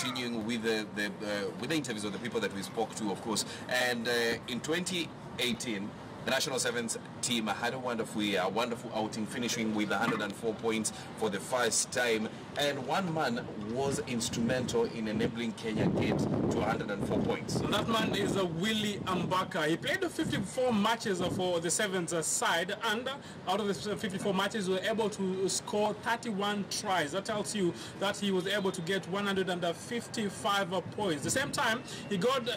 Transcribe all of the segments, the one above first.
continuing with the interviews of the people that we spoke to, of course. And in 2018, the national sevens team had a wonderful year, a wonderful outing, finishing with 104 points for the first time. And one man was instrumental in enabling Kenya get to 104 points. And that man is Willie Ambaka. He played 54 matches for the sevens side, and out of the 54 matches, he was able to score 31 tries. That tells you that he was able to get 155 points. At the same time, he got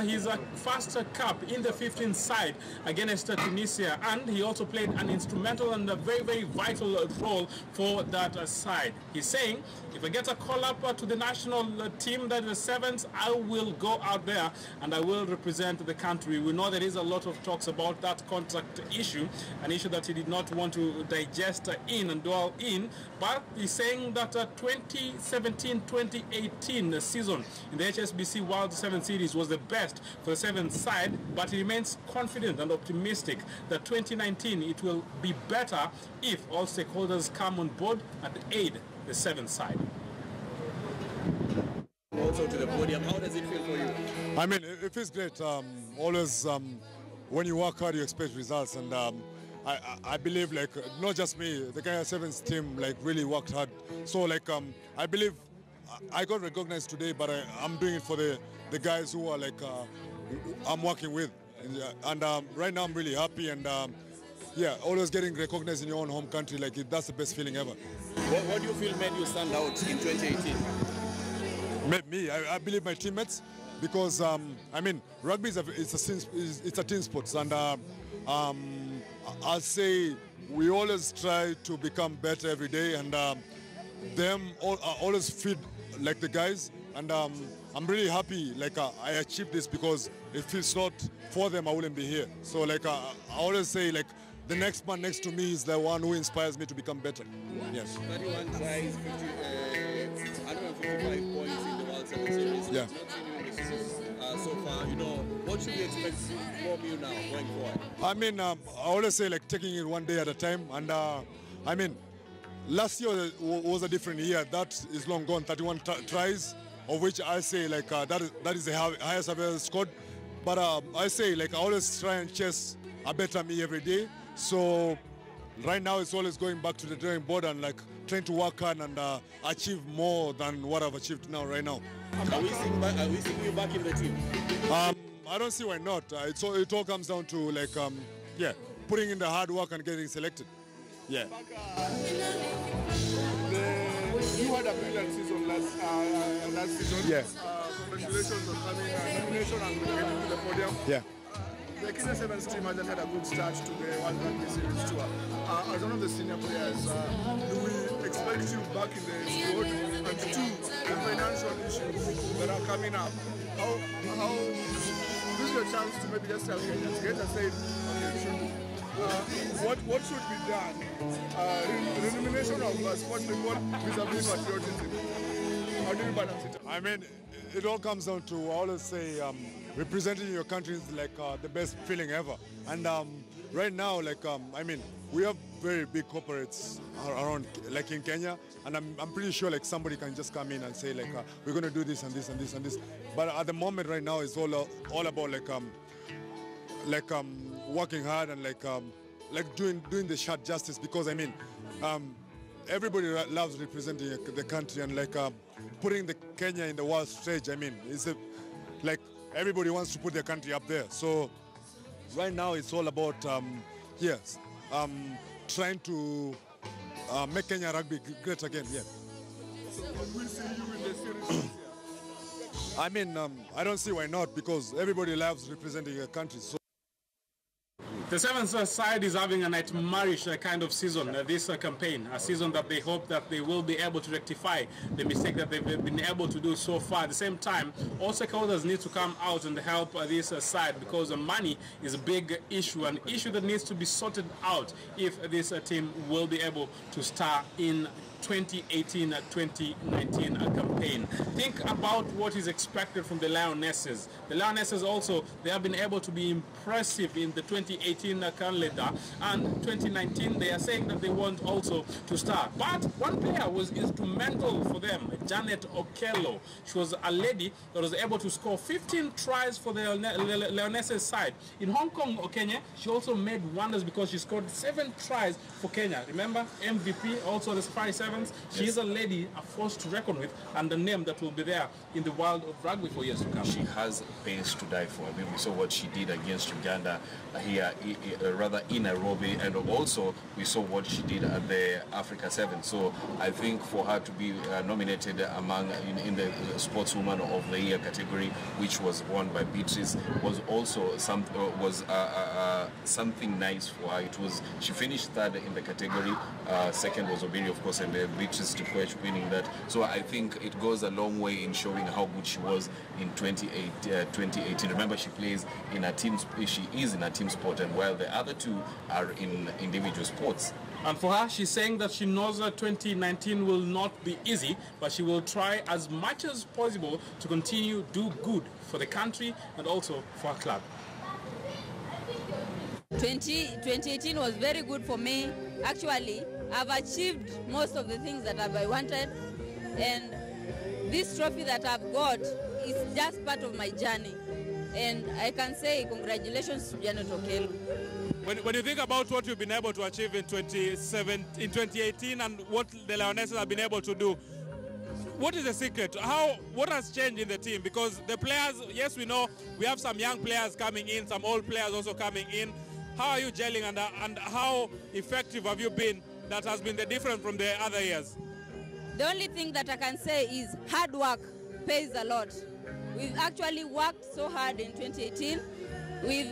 his first cap in the 15th side against Tunisia, and he also played an instrumental and a very, very vital role for that side. He's saying, if I get a call up to the national team, that the sevens, I will go out there and I will represent the country. We know there is a lot of talks about that contract issue, an issue that he did not want to digest in and dwell in, but he's saying that 2017-2018 season in the HSBC World 7 Series was the best for the sevens side, but he remains confident and optimistic that 2019 it will be better if all stakeholders come on board and aid the sevens side. Also to the podium, how does it feel for you? I mean, it feels great. Always, when you work hard, you expect results, and I believe, like, not just me, the Kenya Sevens team, like, really worked hard. So, like, I believe I got recognized today, but I'm doing it for the guys who are, like, I'm working with, and right now I'm really happy, and yeah, always getting recognized in your own home country, like, that's the best feeling ever. What do you feel made you stand out in 2018? Me, I believe my teammates, because I mean, rugby is it's a team sport, and I'll say we always try to become better every day, and them always feed like the guys, and I'm really happy like I achieved this, because if it's not for them, I wouldn't be here. So like I always say, like, the next man next to me is the one who inspires me to become better. Yes. 31 tries, 155 points in the World 7 Series. Yeah. Not seen you in the season so far. You know, what should we expect from you now going forward? I mean, I always say, like, taking it one day at a time. And I mean, last year was a different year. That is long gone. 31 tries, of which I say, like, that is the highest I've ever scored. But I say, like, I always try and chase a better me every day. So right now it's always going back to the drawing board and, like, trying to work hard and achieve more than what I've achieved right now. Are we seeing you back in the team? I don't see why not. It all comes down to, like, yeah, putting in the hard work and getting selected. Yeah. You had a brilliant season last season. Yeah. Congratulations on having a nomination and getting to the podium. Yeah. The Kenya Sevens team hasn't had a good start to the World Rugby Series tour. As one of the senior players, do we expect you back in the squad? And two, the financial issues that are coming up. How this is your chance to maybe just tell Kenyans, get a say, okay, what should be done? Elimination of sport report vis-a-vis patriotism. How do you balance it? I mean, it all comes down to, I always say, representing your country is like the best feeling ever. And right now, like, I mean, we have very big corporates around, like in Kenya, and I'm pretty sure, like, somebody can just come in and say, like, we're going to do this and this and this and this. But at the moment right now, it's all about, like, working hard and, like doing the shot justice, because, I mean, everybody loves representing the country and, like, putting the Kenya in the world stage. I mean, it's like, everybody wants to put their country up there. So right now it's all about, yes, trying to make Kenya rugby great again. Yeah. So will we see you in the series this year? I mean, I don't see why not, because everybody loves representing their country. So the sevens side is having a nightmarish kind of season, this campaign, a season that they hope that they will be able to rectify the mistake that they've been able to do so far. At the same time, all stakeholders need to come out and help this side, because money is a big issue, an issue that needs to be sorted out if this team will be able to star in 2018-2019 campaign. Think about what is expected from the Lionesses. The Lionesses also, they have been able to be impressive in the 2018 calendar, and 2019 they are saying that they want also to start. But one player was instrumental for them, Janet Okello. She was a lady that was able to score 15 tries for the Lionesses side. In Hong Kong or Kenya, she also made wonders because she scored 7 tries for Kenya. Remember, MVP, also the Safari Sevens. She is a lady, a force to reckon with, and a name that will be there in the world of rugby for years to come. She has pace to die for. I mean, we saw what she did against Uganda here, rather in Nairobi, and also we saw what she did at the Africa 7. So I think for her to be nominated among in the Sportswoman of the Year category, which was won by Beatrice, was also something nice for her. It was, she finished third in the category. Second was Obiri, of course, and Beatrice Tukwech winning that. So I think it goes a long way in showing how good she was in 2018. Remember, she plays in a team. She is in a team sport, and while the other two are in individual sports. And for her, she's saying that she knows that 2019 will not be easy, but she will try as much as possible to continue do good for the country and also for her club. 2018 was very good for me. Actually, I've achieved most of the things that I wanted, and this trophy that I've got is just part of my journey. And I can say congratulations to Janet Okello. When you think about what you've been able to achieve in 2018 and what the Lionesses have been able to do, what is the secret? What has changed in the team? Because the players, yes, we know we have some young players coming in, some old players also coming in. How are you gelling, and how effective have you been? That has been the difference from the other years. The only thing that I can say is hard work pays a lot. We've actually worked so hard in 2018. We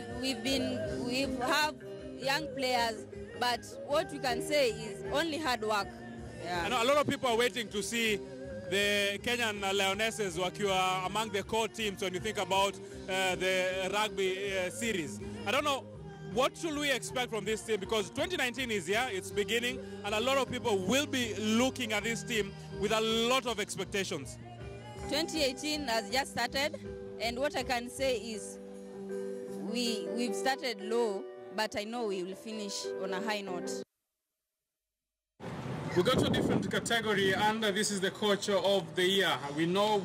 have young players, but what we can say is only hard work. Yeah. I know a lot of people are waiting to see the Kenyan Lionesses wakiwa among the core teams when you think about the rugby series. I don't know, what should we expect from this team? Because 2019 is here, it's beginning, and a lot of people will be looking at this team with a lot of expectations. 2018 has just started, and what I can say is we've started low, but I know we will finish on a high note. We go to a different category, and this is the coach of the year. We know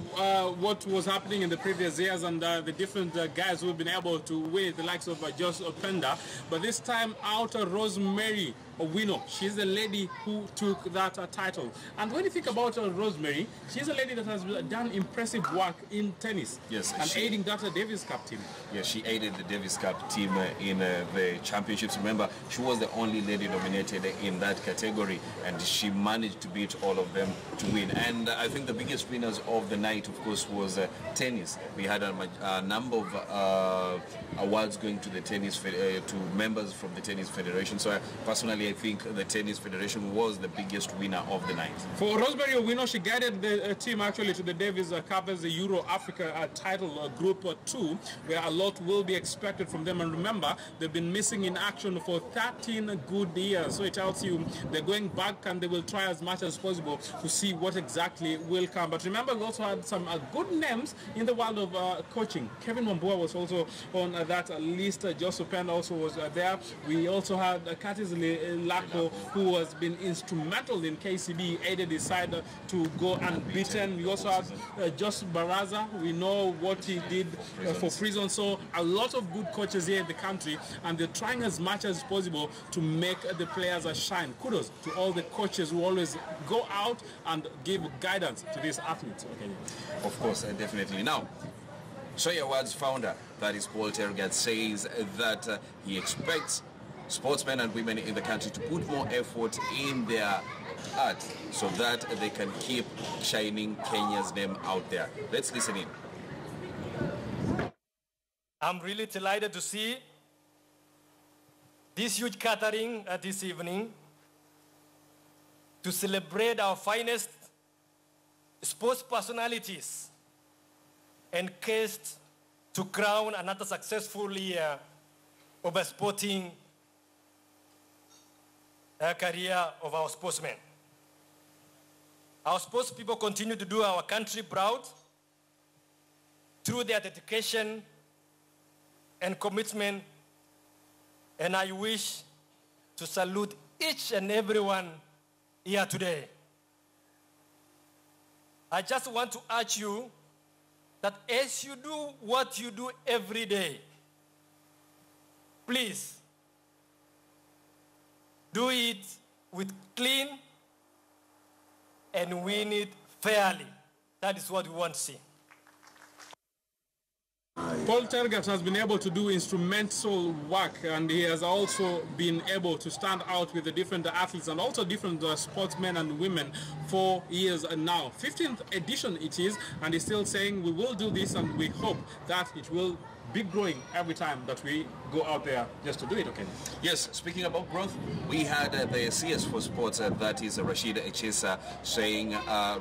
what was happening in the previous years and the different guys who have been able to win, the likes of Josh Openda. But this time out, Rosemary Owino. She's the lady who took that title. And when you think about Rosemary, she's a lady that has done impressive work in tennis. Yes, and aiding that Davis Cup team. Yes, she aided the Davis Cup team in the championships. Remember, she was the only lady nominated in that category, and she managed to beat all of them to win. And I think the biggest winners of the night, of course, was tennis. We had a number of awards going to the tennis to members from the Tennis Federation. So personally, I think the Tennis Federation was the biggest winner of the night. For Rosemary Owino, she guided the team actually to the Davis Cup as the Euro Africa title Group 2, where a lot will be expected from them. And remember, they've been missing in action for 13 good years. So it tells you they're going back, and they will try as much as possible to see what exactly will come. But remember, we also had some good names in the world of coaching. Kevin Wambua was also on that list. Joseph Penn also was there. We also had Curtis Lako, who has been instrumental in KCB, aided his side to go unbeaten. We also have Josh Baraza. We know what he did for Prison. So a lot of good coaches here in the country, and they're trying as much as possible to make the players shine. Kudos to all the coaches who always go out and give guidance to these athletes. Okay. Of course, definitely. Now, SOYA Awards founder, that is Paul Tergat, says that he expects sportsmen and women in the country to put more effort in their art so that they can keep shining Kenya's name out there. Let's listen in. I'm really delighted to see this huge gathering this evening to celebrate our finest sports personalities and cast to crown another successful year of a sporting career of our sportsmen. Our sports people continue to do our country proud through their dedication and commitment, and I wish to salute each and everyone here today. I just want to urge you that as you do what you do every day, please do it with clean and win it fairly. That is what we want to see. Paul Tergat has been able to do instrumental work, and he has also been able to stand out with the different athletes and also different sportsmen and women for years now. 15th edition it is, and he's still saying we will do this, and we hope that it will be growing every time that we go out there just to do it, okay? Yes, speaking about growth, we had the CS for Sports, that is Rashid Echesa, saying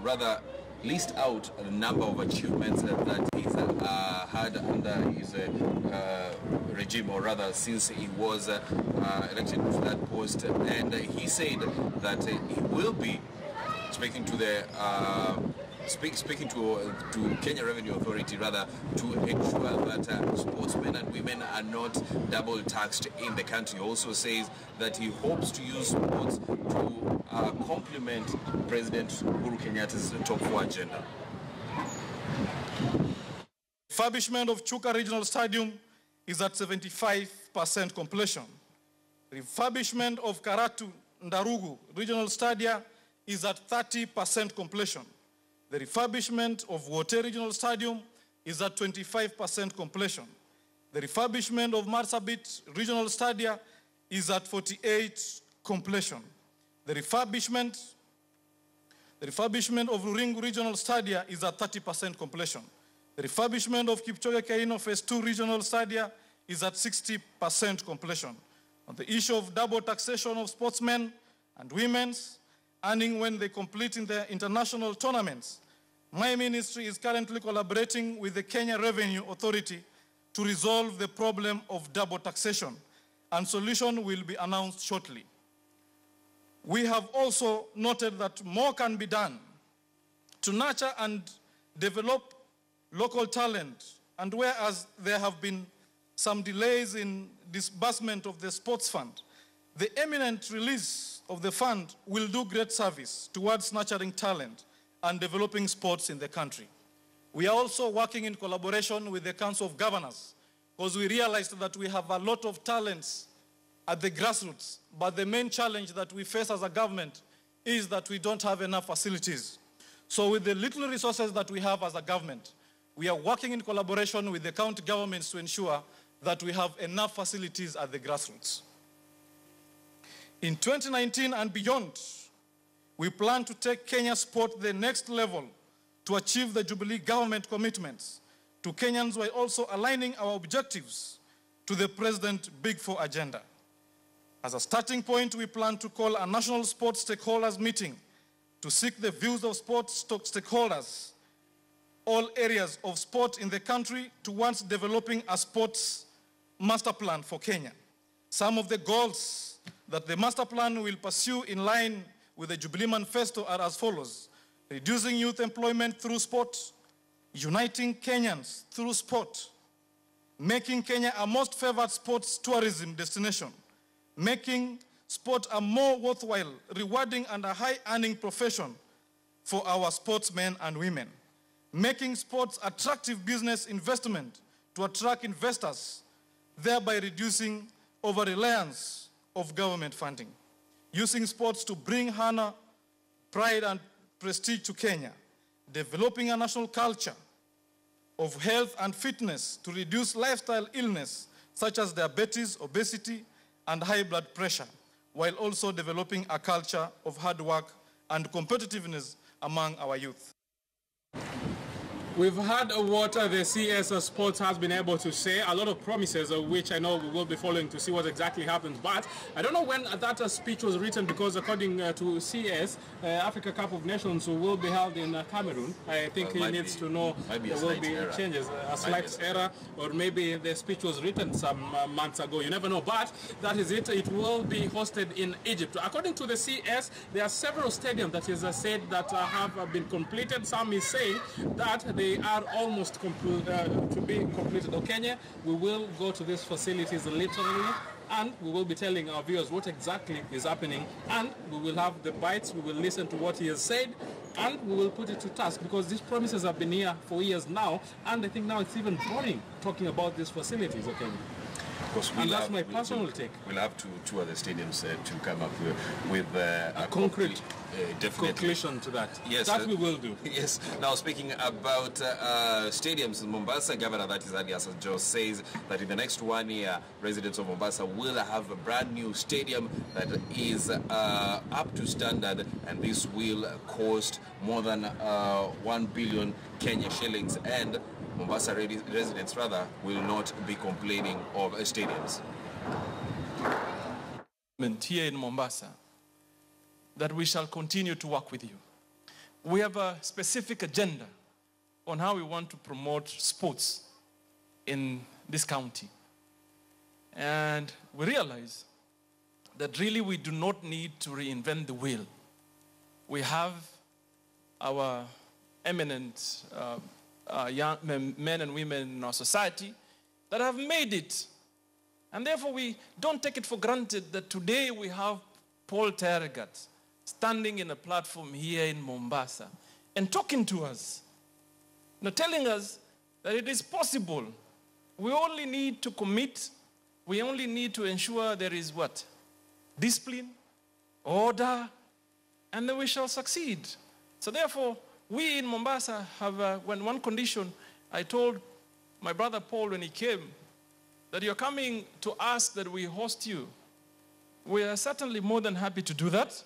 rather list out a number of achievements that he's had under his regime, or rather since he was elected to that post, and he said that he will be speaking to the speaking to Kenya Revenue Authority, rather, to ensure that sportsmen and women are not double taxed in the country. He also says that he hopes to use sports to complement President Uhuru Kenyatta's top 4 agenda. Refurbishment of Chuka Regional Stadium is at 75% completion. Refurbishment of Karatu Ndarugu Regional Stadia is at 30% completion. The refurbishment of Wote Regional Stadium is at 25% completion. The refurbishment of Marsabit Regional Stadia is at 48% completion. The refurbishment of Ruringu Regional Stadia is at 30% completion. The refurbishment of Kipchoge Keino Phase 2 Regional Stadia is at 60% completion. On the issue of double taxation of sportsmen and women's earning when they complete in their international tournaments, my ministry is currently collaborating with the Kenya Revenue Authority to resolve the problem of double taxation, and solution will be announced shortly. We have also noted that more can be done to nurture and develop local talent, and whereas there have been some delays in disbursement of the sports fund, the imminent release of the fund will do great service towards nurturing talent and developing sports in the country. We are also working in collaboration with the Council of Governors, because we realized that we have a lot of talents at the grassroots, but the main challenge that we face as a government is that we don't have enough facilities. So with the little resources that we have as a government, we are working in collaboration with the county governments to ensure that we have enough facilities at the grassroots. In 2019 and beyond, we plan to take Kenya sport the next level to achieve the Jubilee government commitments to Kenyans, while also aligning our objectives to the President's Big Four agenda. As a starting point, we plan to call a national sports stakeholders meeting to seek the views of sports stakeholders, all areas of sport in the country, towards developing a sports master plan for Kenya. Some of the goals that the master plan will pursue in line with the Jubilee Manifesto are as follows: reducing youth employment through sport, uniting Kenyans through sport, making Kenya a most favored sports tourism destination, making sport a more worthwhile, rewarding and a high-earning profession for our sportsmen and women, making sports attractive business investment to attract investors, thereby reducing over-reliance of government funding, using sports to bring honor, pride, and prestige to Kenya, developing a national culture of health and fitness to reduce lifestyle illness such as diabetes, obesity, and high blood pressure, while also developing a culture of hard work and competitiveness among our youth. We've heard what the CS Sports has been able to say. A lot of promises, which I know we will be following to see what exactly happens. But I don't know when that speech was written, because according to CS, Africa Cup of Nations will be held in Cameroon. I think he needs to know there will be changes, a slight error, or maybe the speech was written some months ago. You never know. But that is it. It will be hosted in Egypt. According to the CS, there are several stadiums that is said that have been completed. Some is saying that they are almost to be completed. Okay, we will go to these facilities literally, and we will be telling our viewers what exactly is happening, and we will have the bites, we will listen to what he has said, and we will put it to task, because these promises have been here for years now, and I think now it's even boring talking about these facilities. Okay. And that's my personal take. We'll have to tour the stadiums to come up with a concrete conclusion to that. Yes, that we will do. Yes. Now, speaking about stadiums in Mombasa, Governor, that is Alias Joe, says that in the next 1 year, residents of Mombasa will have a brand new stadium that is up to standard, and this will cost more than 1 billion Kenya shillings, and Mombasa residents will not be complaining of stadiums. Here in Mombasa, that we shall continue to work with you. We have a specific agenda on how we want to promote sports in this county. And we realize that really we do not need to reinvent the wheel. We have our eminent young men and women in our society that have made it. And therefore we don't take it for granted that today we have Paul Tergat standing in a platform here in Mombasa and talking to us, telling us that it is possible. We only need to commit. We only need to ensure there is what? Discipline, order, and then we shall succeed. So therefore, we in Mombasa have one condition. I told my brother Paul when he came that you're coming to ask that we host you. We are certainly more than happy to do that,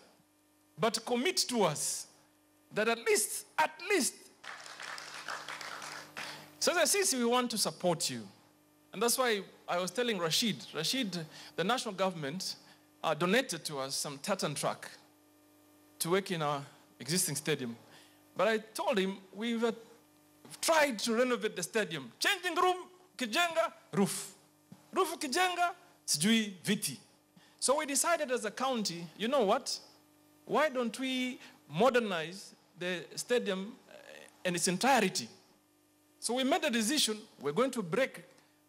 but commit to us that at least, so as a CC, we want to support you. And that's why I was telling Rashid, the national government donated to us some tartan track to work in our existing stadium. But I told him we've tried to renovate the stadium. Changing room, kijenga, roof. Roof kijenga, sijui viti. So we decided as a county, you know what? Why don't we modernize the stadium in its entirety? So we made a decision. We're going to break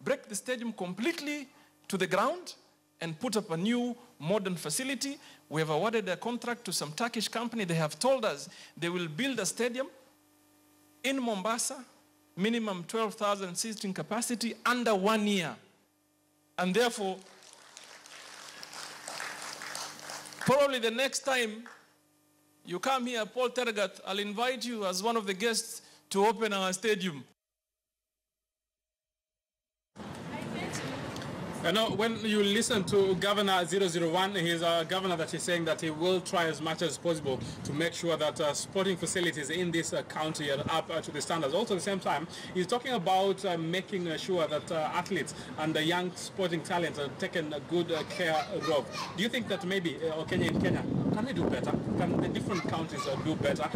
the stadium completely to the ground and put up a new modern facility. We have awarded a contract to some Turkish company. They have told us they will build a stadium in Mombasa, minimum 12,000 seating capacity under 1 year. And therefore, probably the next time you come here, Paul Tergat, I'll invite you as one of the guests to open our stadium. You know, when you listen to Governor 001, he's a governor that is saying that he will try as much as possible to make sure that sporting facilities in this county are up to the standards. Also, at the same time, he's talking about making sure that athletes and the young sporting talents are taken good care of. Do you think that maybe Kenya, can we do better? Can the different counties do better?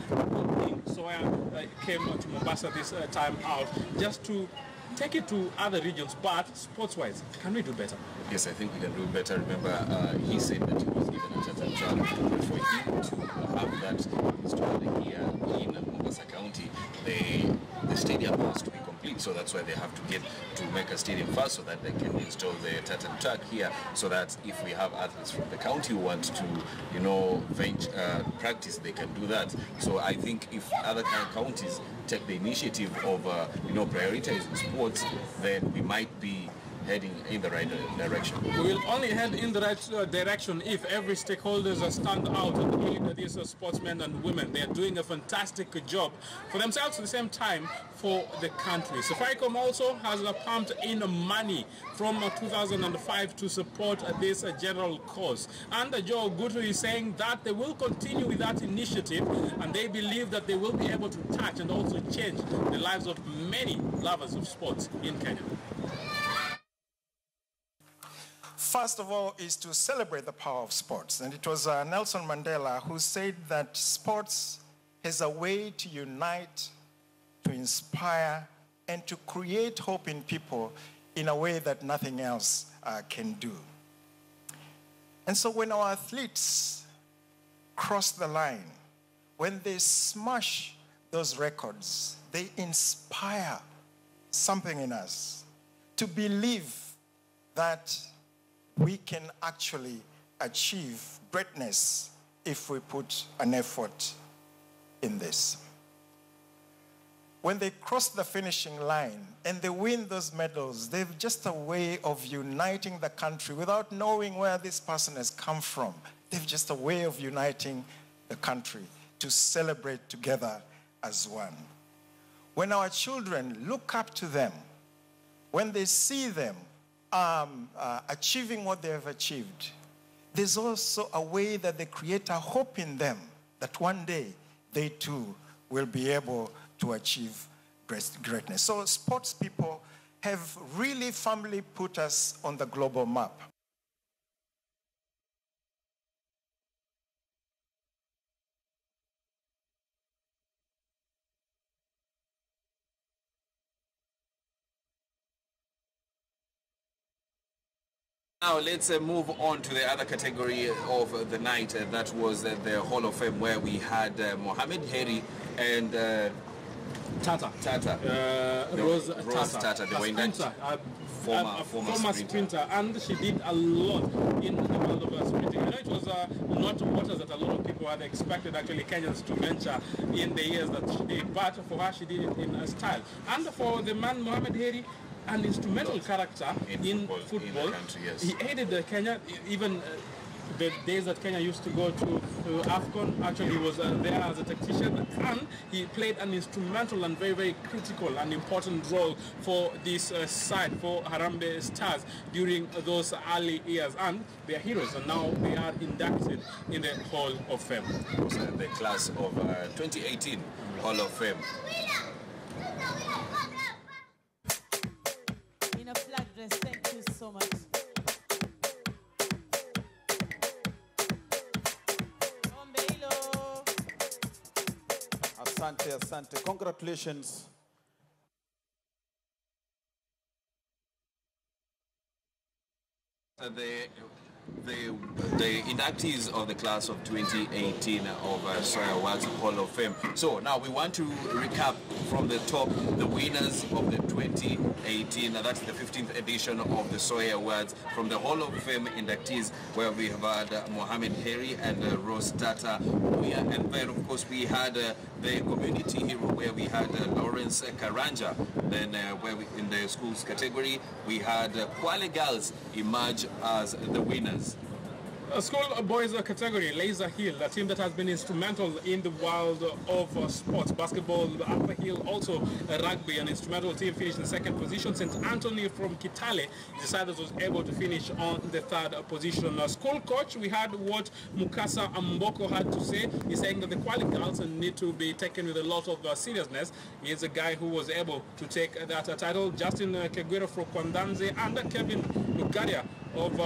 SOYA came to Mombasa this time out just to take it to other regions, but sports-wise, can we do better? Yes, I think we can do better. Remember, he said that he was given a charter track, but for him to have that installed here in Mombasa County, the stadium has to be complete, so that's why they have to get to make a stadium first, so that they can install the tartan track here, so that if we have athletes from the county who want to, practice, they can do that. So I think if other counties take the initiative of, prioritizing sports, then we might be heading in the right direction. We will only head in the right direction if every stakeholders stand out and really these sportsmen and women. They are doing a fantastic job for themselves at the same time for the country. Safaricom also has pumped in money from 2005 to support this general cause. And Joe Gutu is saying that they will continue with that initiative, and they believe that they will be able to touch and also change the lives of many lovers of sports in Kenya. First of all is to celebrate the power of sports. And it was Nelson Mandela who said that sports is a way to unite, to inspire, and to create hope in people in a way that nothing else can do. And so when our athletes cross the line, when they smash those records, they inspire something in us to believe that we can actually achieve greatness if we put an effort in this. When they cross the finishing line and they win those medals, they've just a way of uniting the country without knowing where this person has come from. They've just a way of uniting the country to celebrate together as one. When our children look up to them, when they see them achieving what they have achieved, there's also a way that they create a hope in them that one day they too will be able to achieve greatness. So sports people have really firmly put us on the global map. Now let's move on to the other category of the night. That was the Hall of Fame, where we had Mohamed Heri and Tata. Rose Tata. They were inducted. Former sprinter, and she did a lot in the world of sprinting. I know it was not waters that a lot of people had expected actually Kenyans to venture in the years that she did, but for her she did it in style. And for the man Mohamed Heri, an instrumental character in football. Country, yes. He aided Kenya, even the days that Kenya used to go to AFCON. Actually, he was there as a tactician, and he played an instrumental and very, very critical and important role for this side, for Harambee Stars, during those early years. And they are heroes, and now they are inducted in the Hall of Fame. The class of 2018 Hall of Fame. Thank you so much. Asante, asante. Congratulations. The inductees of the class of 2018 of SOYA Awards Hall of Fame. So now we want to recap from the top the winners of the 2018. That's the 15th edition of the SOYA Awards from the Hall of Fame inductees, where we have had Mohamed Heri and Rose Tata. And then of course we had the community hero, where we had Lawrence Karanja. Then where we, in the schools category, we had Kwale Girls emerge as the winners. School boys category, Laser Hill, a team that has been instrumental in the world of sports, basketball, Upper Hill, also rugby, an instrumental team finished in second position. St. Anthony from Kitale decided was able to finish on the third position. School coach, we had what Mukasa Mboko had to say. He's saying that the Kwale Girls need to be taken with a lot of seriousness. He's a guy who was able to take that title. Justin Kegwero from Kwandanze and Kevin Lugaria of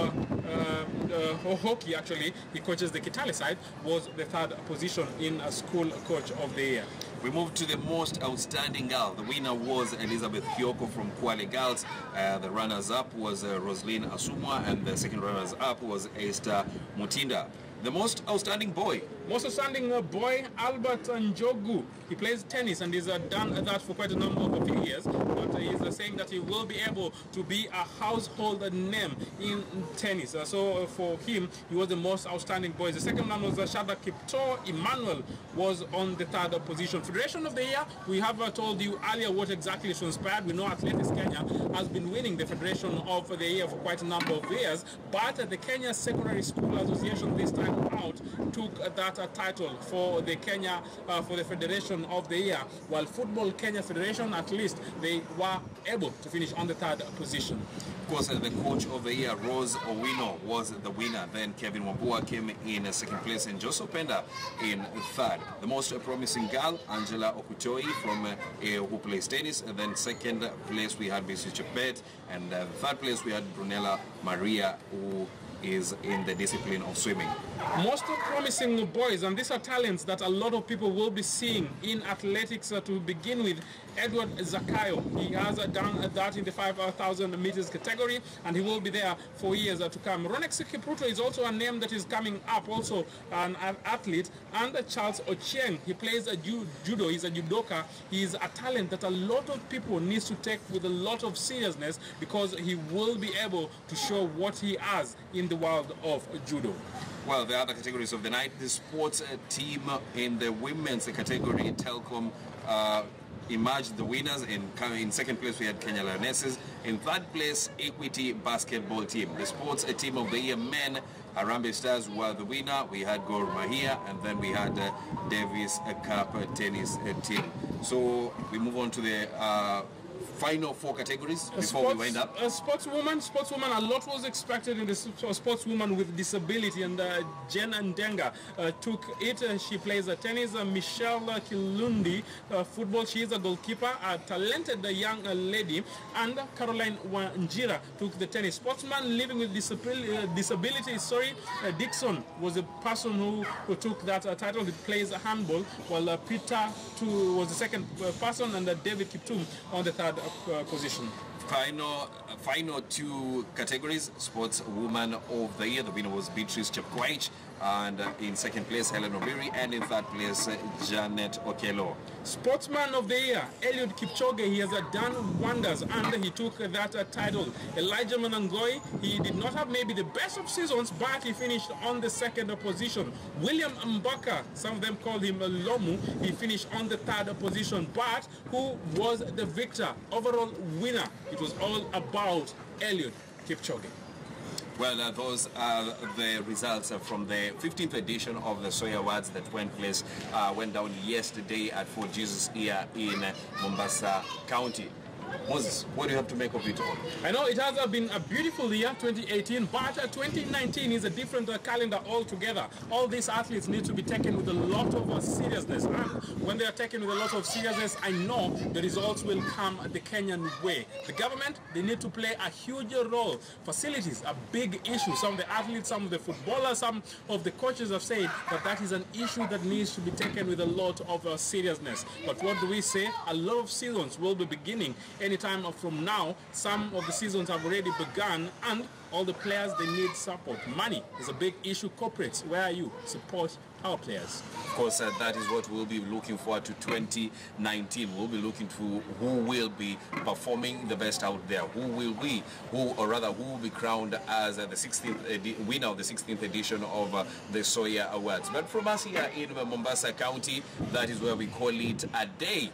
hockey, actually, he coaches the Kitale side, was the third position in a school coach of the year. We moved to the most outstanding girl. The winner was Elizabeth Hyoko from Kwale Girls. The runners-up was Roslyn Asumwa, and the second runners-up was Esther Mutinda. The most outstanding boy Most outstanding boy, Albert Njogu. He plays tennis and he's done that for quite a number of years. But he's saying that he will be able to be a household name in tennis. So for him, he was the most outstanding boy. The second one was Shada Kipto. Emmanuel was on the third position. Federation of the Year, we have told you earlier what exactly transpired. We know Athletics Kenya has been winning the Federation of the Year for quite a number of years, but the Kenya Secondary School Association this time out took that title for the Kenya, for the Federation of the Year, while Football Kenya Federation, at least they were able to finish on the third position. Of course, the coach of the year, Rose Owino, was the winner. Then Kevin Wambua came in second place and Joseph Penda in third. The most promising girl, Angela Okuchoi from who plays tennis. And then second place we had Bisi Chepet, and third place we had Brunella Maria, who is in the discipline of swimming. Most promising boys, and these are talents that a lot of people will be seeing in athletics. To begin with, Edward Zakayo. He has done that in the 5,000 meters category, and he will be there for years to come. Ronex Kipruto is also a name that is coming up, also an athlete. And Charles Ochieng, he plays judo. He's a judoka. He's a talent that a lot of people need to take with a lot of seriousness, because he will be able to show what he has in the world of judo. Well, the other categories of the night, the sports team in the women's category, Telcom emerged the winners. In second place we had Kenya Lionesses. In third place, Equity basketball team. The sports team of the year men, Harambee Stars were the winner. We had Gor Mahia, and then we had Davis Cup tennis team. So we move on to the final four categories before we wind up. Sportswoman, a lot was expected in the sportswoman with disability, and Jen Ndenga took it. She plays tennis. Michelle Kilundi, football. She is a goalkeeper, a talented young lady. And Caroline Wanjira took the tennis. Sportsman living with disability, Dixon was the person who took that title. He plays handball, while Peter was the second person, and David Kiptum on the third position. Final two categories. Sportswoman of the year, the winner was Beatrice Chepkoech, and in second place Helen Obiri, and in third place Janet Okello. Sportsman of the year, Eliud Kipchoge. He has done wonders, and he took that title. Elijah Manangoi, he did not have maybe the best of seasons, but he finished on the second position. William Mbaka, some of them called him Lomu, he finished on the third position. But who was the victor, overall winner? It was all about Eliud Kipchoge. Well, those are the results from the 15th edition of the SOYA Awards that went down yesterday at Fort Jesus here in Mombasa County. Moses, what do you have to make of it all? I know it has been a beautiful year, 2018, but 2019 is a different calendar altogether. All these athletes need to be taken with a lot of seriousness, and when they are taken with a lot of seriousness, I know the results will come the Kenyan way. The government, they need to play a huge role. Facilities, a big issue. Some of the athletes, some of the footballers, some of the coaches have said that that is an issue that needs to be taken with a lot of seriousness. But what do we say? A lot of seasons will be beginning anytime from now. Some of the seasons have already begun, and all the players, they need support. Money is a big issue. Corporates, where are you? Support our players. Of course, that is what we'll be looking forward to 2019. We'll be looking to who will be performing the best out there. Who will be crowned as the 16th winner of the 16th edition of the SOYA Awards. But from us here in Mombasa County, that is where we call it a day